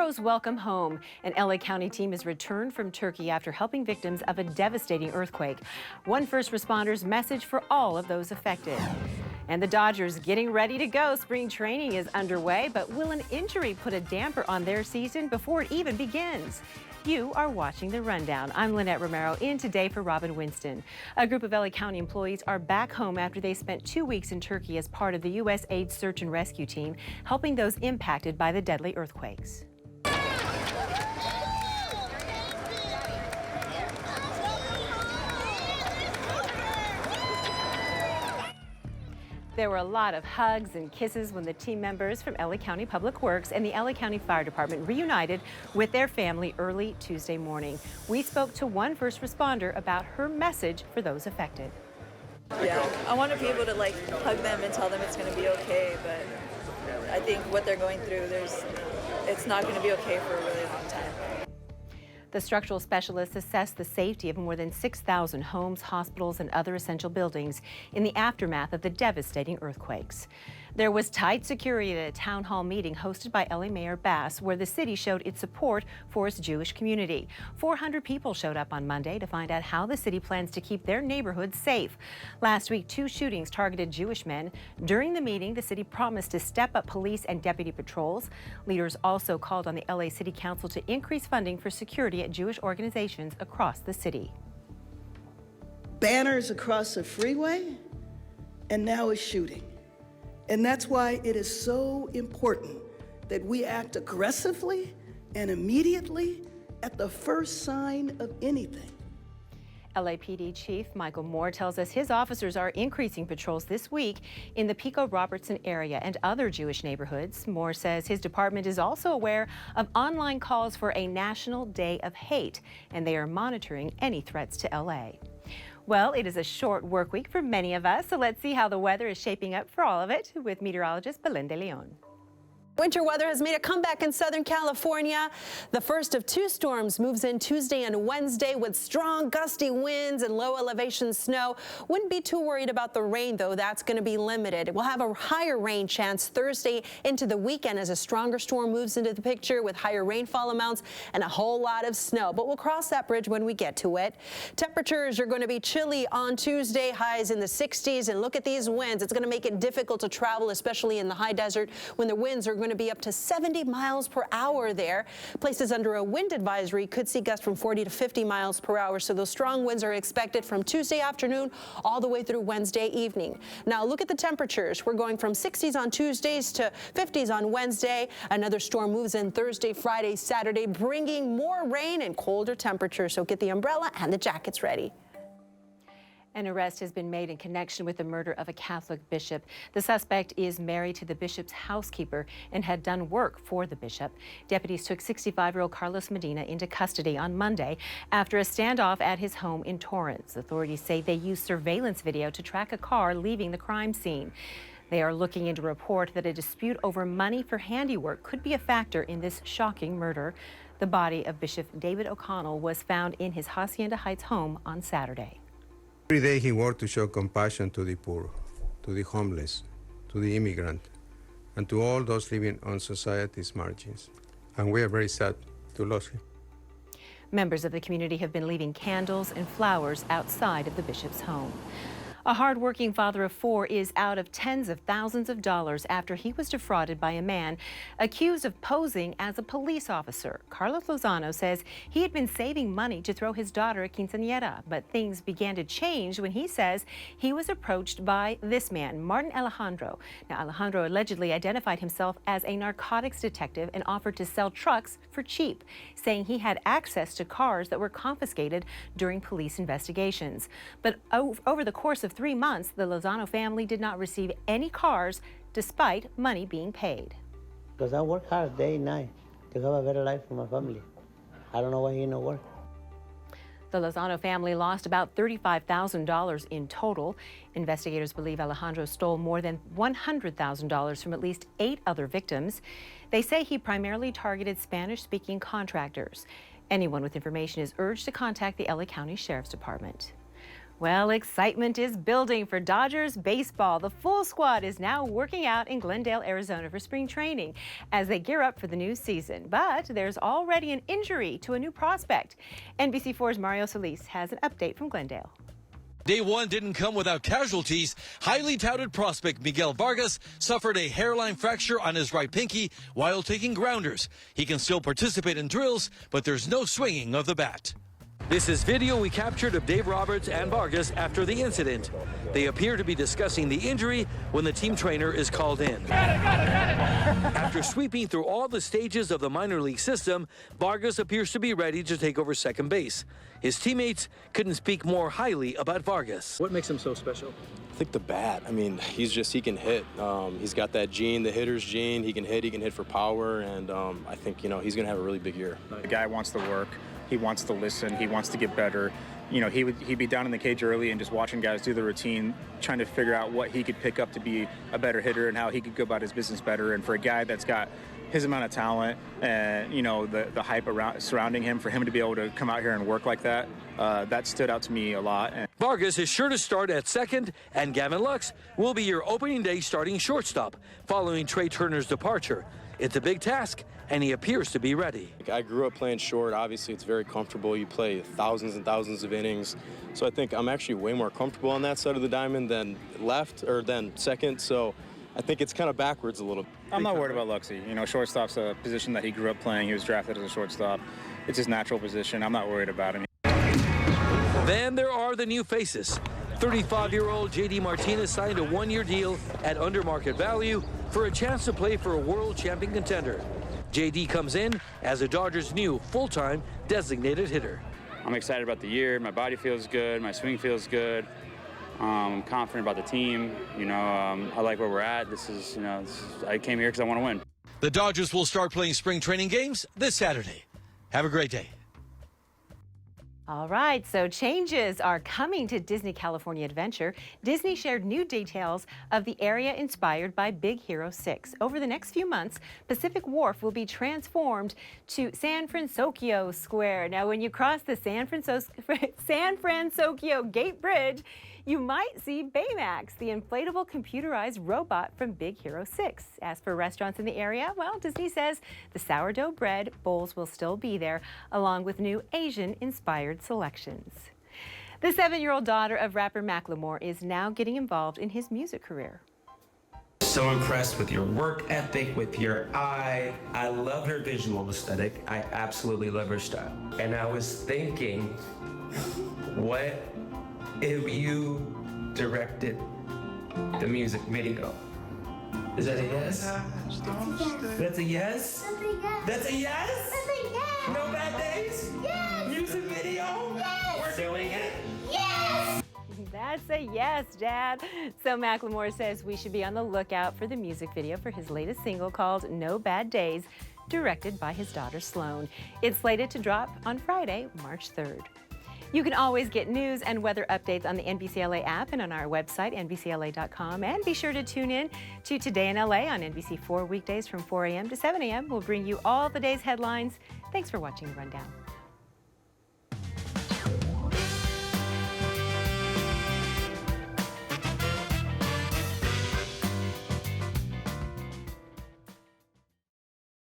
Heroes welcome home. An LA County team has returned from Turkey after helping victims of a devastating earthquake. One first responder's message for all of those affected. And the Dodgers getting ready to go. Spring training is underway, but will an injury put a damper on their season before it even begins? You are watching The Rundown. I'm Lynette Romero, in today for Robin Winston. A group of LA County employees are back home after they spent 2 weeks in Turkey as part of the U.S. Aid Search and Rescue Team, helping those impacted by the deadly earthquakes. There were a lot of hugs and kisses when the team members from LA County Public Works and the LA County Fire Department reunited with their family early Tuesday morning. We spoke to one first responder about her message for those affected. Yeah, I want to be able to hug them and tell them it's going to be okay, but I think what they're going through, it's not going to be okay for a really long time. The structural specialists assessed the safety of more than 6,000 homes, hospitals, and other essential buildings in the aftermath of the devastating earthquakes. There was tight security at a town hall meeting hosted by LA Mayor Bass, where the city showed its support for its Jewish community. 400 people showed up on Monday to find out how the city plans to keep their neighborhoods safe. Last week, 2 shootings targeted Jewish men. During the meeting, the city promised to step up police and deputy patrols. Leaders also called on the LA City Council to increase funding for security at Jewish organizations across the city. Banners across the freeway, and now a shooting. And that's why it is so important that we act aggressively and immediately at the first sign of anything. LAPD Chief Michael Moore tells us his officers are increasing patrols this week in the Pico-Robertson area and other Jewish neighborhoods. Moore says his department is also aware of online calls for a National Day of Hate, and they are monitoring any threats to LA. Well, it is a short work week for many of us, so let's see how the weather is shaping up for all of it with meteorologist Belinda Leon. Winter weather has made a comeback in Southern California. The first of 2 storms moves in Tuesday and Wednesday with strong gusty winds and low elevation snow. Wouldn't be too worried about the rain, though. That's going to be limited. We'll have a higher rain chance Thursday into the weekend as a stronger storm moves into the picture with higher rainfall amounts and a whole lot of snow. But we'll cross that bridge when we get to it. Temperatures are going to be chilly on Tuesday, highs in the 60s. And look at these winds. It's going to make it difficult to travel, especially in the high desert, when the winds are going to be up to 70 miles per hour there. Places under a wind advisory could see gusts from 40 to 50 miles per hour. So those strong winds are expected from Tuesday afternoon all the way through Wednesday evening. Now look at the temperatures. We're going from 60s on Tuesdays to 50s on Wednesday. Another storm moves in Thursday, Friday, Saturday, bringing more rain and colder temperatures. So get the umbrella and the jackets ready. An arrest has been made in connection with the murder of a Catholic bishop. The suspect is married to the bishop's housekeeper and had done work for the bishop. Deputies took 65-year-old Carlos Medina into custody on Monday after a standoff at his home in Torrance. Authorities say they used surveillance video to track a car leaving the crime scene. They are looking into a report that a dispute over money for handiwork could be a factor in this shocking murder. The body of Bishop David O'Connell was found in his Hacienda Heights home on Saturday. Every day he worked to show compassion to the poor, to the homeless, to the immigrant, and to all those living on society's margins. And we are very sad to lose him. Members of the community have been leaving candles and flowers outside of the bishop's home. A hard-working father of 4 is out of tens of thousands of dollars after he was defrauded by a man accused of posing as a police officer. Carlos Lozano says he had been saving money to throw his daughter a quinceañera, but things began to change when he says he was approached by this man, Martin Alejandro. Now, Alejandro allegedly identified himself as a narcotics detective and offered to sell trucks for cheap, saying he had access to cars that were confiscated during police investigations. But over the course of 3 months, the Lozano family did not receive any cars despite money being paid. Because I work hard day and night to have a better life for my family. I don't know why he no work. The Lozano family lost about $35,000 in total. Investigators believe Alejandro stole more than $100,000 from at least 8 other victims. They say he primarily targeted Spanish-speaking contractors. Anyone with information is urged to contact the LA County Sheriff's Department. Well, excitement is building for Dodgers baseball. The full squad is now working out in Glendale, Arizona for spring training as they gear up for the new season. But there's already an injury to a new prospect. NBC4's Mario Solis has an update from Glendale. Day one didn't come without casualties. Highly touted prospect Miguel Vargas suffered a hairline fracture on his right pinky while taking grounders. He can still participate in drills, but there's no swinging of the bat. This is video we captured of Dave Roberts and Vargas after the incident. They appear to be discussing the injury when the team trainer is called in. After sweeping through all the stages of the minor league system, Vargas appears to be ready to take over second base. His teammates couldn't speak more highly about Vargas. What makes him so special? I think the bat. I mean, he can hit. He's got that gene, the hitter's gene. He can hit for power, and I think, he's going to have a really big year. The guy wants to work. He wants to listen. He wants to get better. He'd be down in the cage early and just watching guys do the routine, trying to figure out what he could pick up to be a better hitter and how he could go about his business better. And for a guy that's got his amount of talent and, the hype surrounding him, for him to be able to come out here and work like that, that stood out to me a lot. Vargas is sure to start at second, and Gavin Lux will be your opening day starting shortstop following Trey Turner's departure. It's a big task, and he appears to be ready. I grew up playing short. Obviously, it's very comfortable. You play thousands and thousands of innings. So I think I'm actually way more comfortable on that side of the diamond than than second. So I think it's kind of backwards a little. I'm not worried about Luxie. Shortstop's a position that he grew up playing. He was drafted as a shortstop. It's his natural position. I'm not worried about him. Then there are the new faces. 35-year-old J.D. Martinez signed a one-year deal at under market value for a chance to play for a world champion contender. J.D. comes in as the Dodgers' new full-time designated hitter. I'm excited about the year. My body feels good. My swing feels good. I'm confident about the team. I like where we're at. I came here because I want to win. The Dodgers will start playing spring training games this Saturday. Have a great day. All right, so changes are coming to Disney California Adventure. Disney shared new details of the area inspired by Big Hero 6. Over the next few months, Pacific Wharf will be transformed to San Francisco Square. Now, when you cross the San Francisco Gate Bridge, you might see Baymax, the inflatable computerized robot from Big Hero 6. As for restaurants in the area, well, Disney says the sourdough bread bowls will still be there, along with new Asian-inspired selections. The 7-year-old daughter of rapper Macklemore is now getting involved in his music career. So impressed with your work ethic, with your eye. I love her visual aesthetic. I absolutely love her style. And I was thinking, what if you directed the music video? Is that a yes? That's a yes? That's a yes? No bad days? Yes! Music video? Yes! We're doing it? Yes! That's a yes, Dad. So Macklemore says we should be on the lookout for the music video for his latest single called No Bad Days, directed by his daughter Sloane. It's slated to drop on Friday, March 3rd. You can always get news and weather updates on the NBCLA app and on our website, NBCLA.com. And be sure to tune in to Today in LA on NBC4 weekdays from 4 a.m. to 7 a.m. We'll bring you all the day's headlines. Thanks for watching The Rundown.